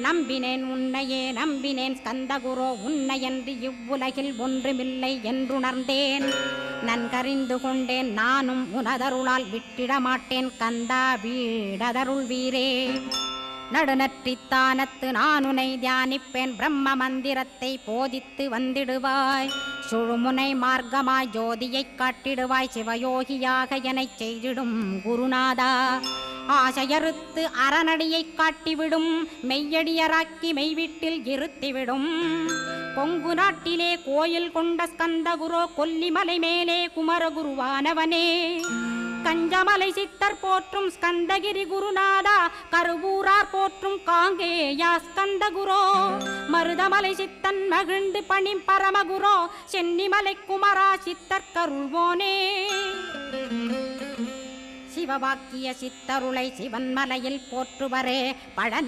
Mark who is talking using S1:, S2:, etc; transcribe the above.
S1: நம்பினேன் உன்னையே நம்பினேன் ஸ்கந்தகுரோ உன்னையன்றி இவ்வுலகில் ஒன்றுமில்லை என்றுணர்ந்தேன். நன்கறிந்து கொண்டேன் நானும் உனதருளால் விட்டிட மாட்டேன் கந்தா வீடதருள் வீரே. நடுநற்றித்தானத்து நானுனை தியானிப்பேன் பிரம்ம மந்திரத்தை போதித்து வந்திடுவாய். சுழுமுனை மார்க்கமாய் ஜோதியைக் காட்டிடுவாய் சிவயோகியாக எனச் செய்திடும் குருநாதா. ஆசையறுத்து அறநடியைக் காட்டிவிடும் மெய்யடியராக்கி மெய்வீட்டில் இருத்திவிடும். கொங்கு நாட்டிலே கோயில் கொண்ட ஸ்கந்தகுரோ கொல்லிமலை மேலே குமரகுருவானவனே. கஞ்சமலை சித்தர் போற்றும் ஸ்கந்தகிரி குருநாதா கருவூரார் போற்றும் காங்கேயா ஸ்கந்தகுரோ. மருதமலை சித்தன் மகிழ்ந்து பணி பரமகுரோ சென்னிமலை குமரா சித்தர் கருள்வோனே. சிவவாக்கிய சித்தருளை சிவன்மலையில் போற்றுவரே பழனி